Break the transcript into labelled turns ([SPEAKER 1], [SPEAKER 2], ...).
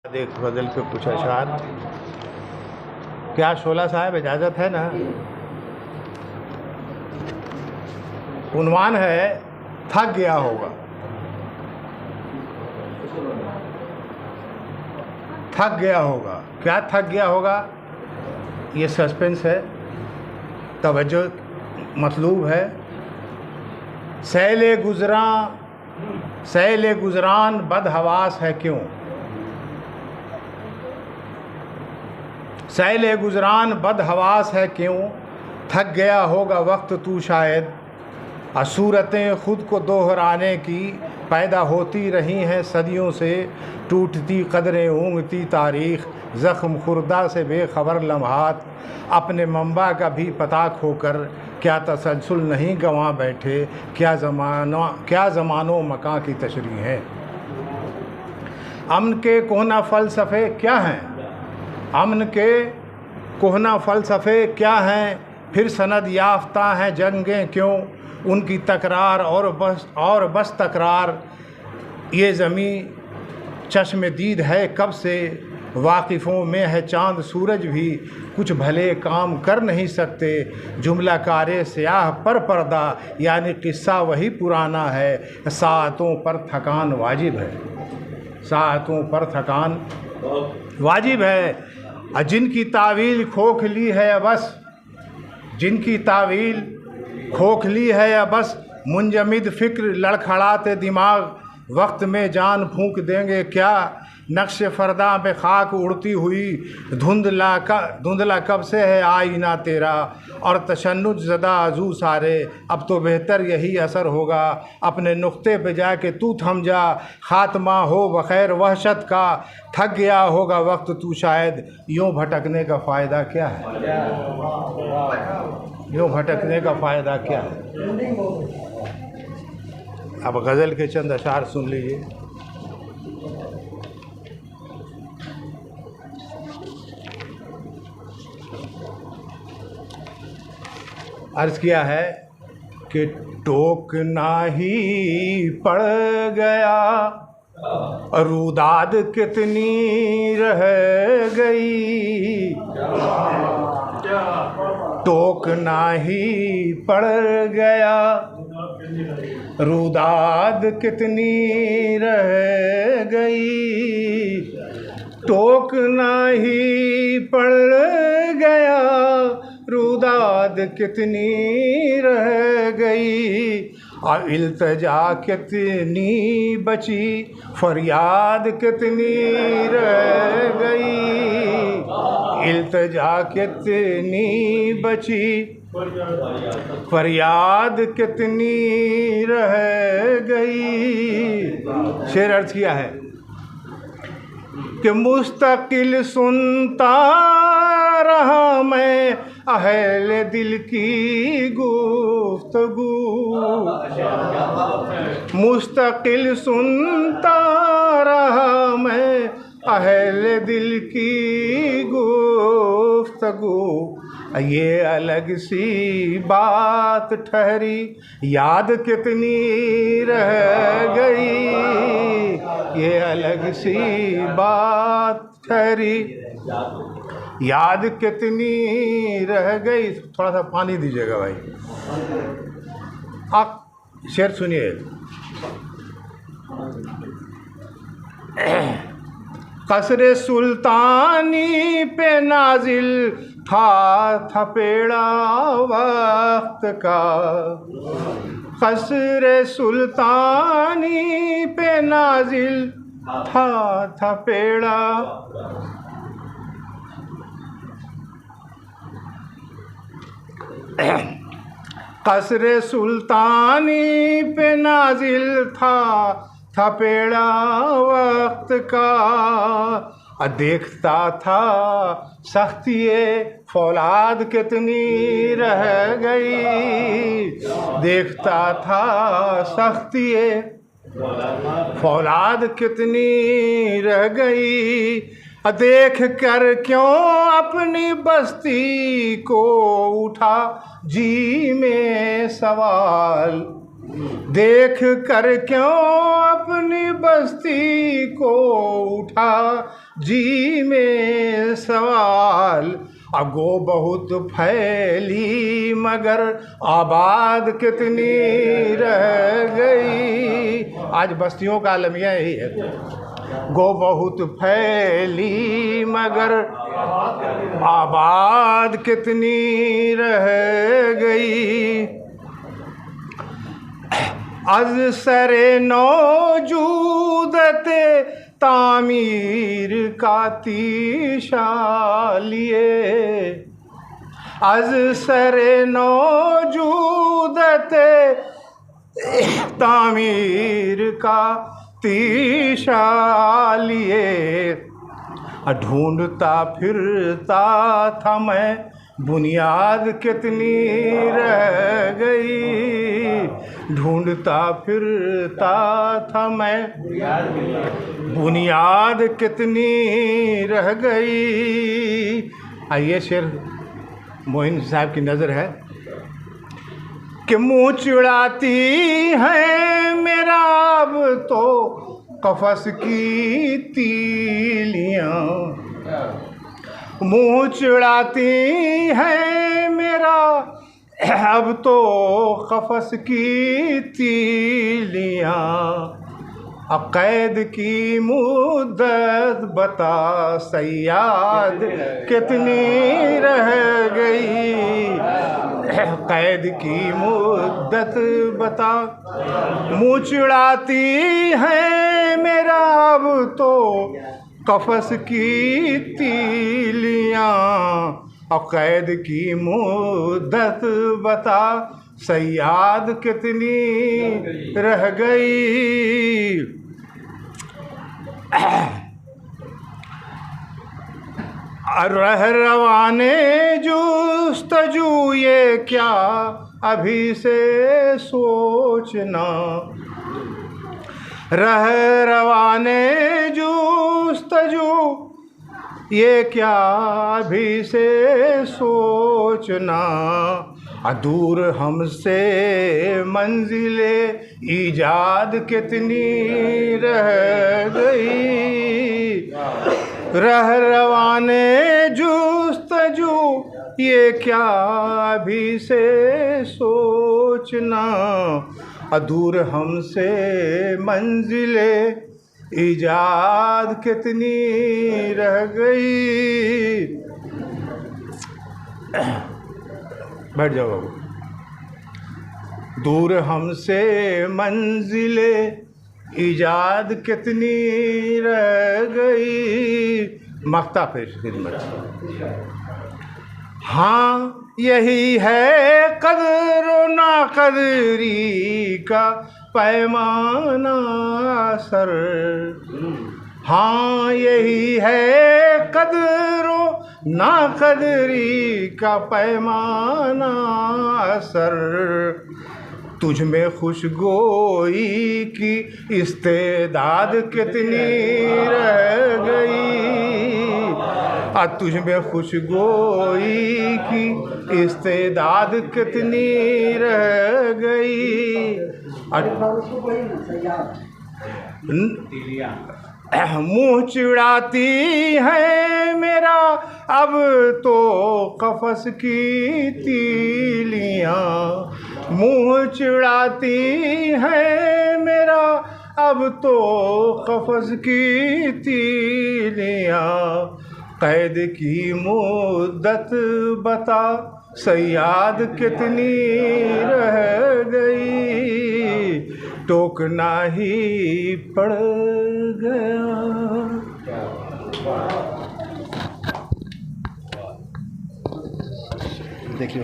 [SPEAKER 1] एक गज़ल के कुछ अशार। क्या शोला साहब इजाज़त है ना? उन्वान है थक गया होगा। थक गया होगा। क्या थक गया होगा? ये सस्पेंस है, तवज्जो मतलूब है। सैले गुज़रान बदहवास है क्यों? सैले गुज़रान बदहवास है क्यों? थक गया होगा वक्त तू शायद। सूरतें ख़ुद को दोहराने की पैदा होती रही हैं सदियों से। टूटती कदरें ऊँघती तारीख़, ज़ख्म खुर्दा से बेखबर लम्हात। अपने मंबा का भी पता खोकर क्या तसलसल नहीं गंवा बैठे। क्या ज़मानो मकां की तशरीह है। अमन के कोहना फ़लसफ़े क्या हैं? अमन के कोहना फ़लसफ़े क्या हैं? फिर सनद याफ्ता हैं जंगें क्यों? उनकी तकरार और बस तकरार। ये ज़मीं चश्म दीद है कब से। वाकिफ़ों में है चाँद सूरज भी, कुछ भले काम कर नहीं सकते। जुमला कारे स्याह पर पर्दा, यानी किस्सा वही पुराना है। सातों पर थकान वाजिब है। सातों पर थकान वाजिब है। जिनकी तावील खोखली है बस, जिनकी तावील खोखली है या बस। मुंजमिद फ़िक्र लड़खड़ाते दिमाग, वक्त में जान फूंक देंगे क्या? नक्श फ़रदा में खाक उड़ती हुई, धुंधला कब से है आईना तेरा। और तशन्नुज ज़दा आज़ू सारे, अब तो बेहतर यही असर होगा। अपने नुक्ते पे जाके तू थम जा, ख़ात्मा हो बख़ैर वहशत का। थक गया होगा वक्त तू शायद, यूँ भटकने का फ़ायदा क्या है? यूँ भटकने का फ़ायदा क्या है? अब गज़ल के चंद अशार सुन लीजिए। अर्ज़ किया है कि टोकना ही पड़ गया, रूदाद कितनी रह गई। टोकना ही पड़ गया, रूदाद कितनी रह गई। टोकना ही पड़ गया, रूदाद कितनी रह गई। और इल्तजा कितनी बची, फरियाद कितनी रह गई। इल्तजा कितनी बची, फरियाद कितनी रह गई। शेर अर्ज़ किया है कि मुस्तकिल सुनता रहा मैं अहले दिल की गुफ्तगू। मुस्तकिल सुनता रहा मैं अहले दिल की गुफ्तगू। ये अलग सी बात ठहरी, याद कितनी रह गई। ये अलग सी बात ठहरी, याद कितनी रह गई। थोड़ा सा पानी दीजिएगा भाई। आप शेर सुनिए। कसरे सुल्तानी पे नाजिल था थपेड़ा वक्त का। कसरे सुल्तानी पे नाजिल था थपेड़ा। कसरे सुल्तानी पे नाजिल था थपेड़ा वक्त का। देखता था सख्तिए फौलाद कितनी रह गई। देखता था सख्तिए फौलाद कितनी रह गई। देख कर क्यों अपनी बस्ती को उठा जी में सवाल। देख कर क्यों अपनी बस्ती को उठा जी में सवाल। गो बहुत फैली मगर आबाद कितनी रह गई। आज बस्तियों का अलमिया यही है। गो बहुत फैली मगर आबाद कितनी रह गई। अज सरे नौजूदते तामीर का तीशा लिए। अज सरे नौजूदते तामीर का तीशा लिए। ढूंढता फिरता था मैं बुनियाद कितनी रह गई। ढूंढता फिरता था मैं बुनियाद कितनी रह गई। आइए शेर मोइन साहब की नज़र है कि मुँह चिढ़ाती है मेरा अब तो कफस की तीलियाँ। मुँह चिढ़ाती है मेरा अब तो कफस की तीलियाँ। कैद की मुद्दत बता सयाद कितनी रह गई। कैद की मुद्दत बता। मुँह चिढ़ाती है मेरा अब तो कफस की तीलियाँ। कैद की मुद्दत बता सयाद कितनी रह गई। रह रवाने जुस्तजू ये क्या अभी से सोचना। रह रवाने जुस्तजू ये क्या अभी से सोचना। दूर हमसे मंजिले ईजाद कितनी रह गई। रह रवाने जुस्तजू ये क्या अभी से सोचना। दूर हमसे मंजिले ईजाद कितनी रह गई। बैठ जाओ बाबू। दूर हमसे मंजिले ईजाद कितनी रह गई। मख्ता पेश खिदमत। हाँ यही है कदर ना कदरी का पैमाना सर। हाँ यही है कदरो ना कदरी का पैमाना सर। तुझ में खुशगोई की इस्तेदाद कितनी रह गई। तुझ में खुशगोई की इस्तेदाद कितनी रह गई। मुँह चिढ़ाती है मेरा अब तो कफस की तीलियाँ। मुँह चिढ़ाती है मेरा अब तो कफस की तीलियाँ। कैद की मुद्दत बता सयाद कितनी रह गई। टोकना ही पड़ गया। देखिए।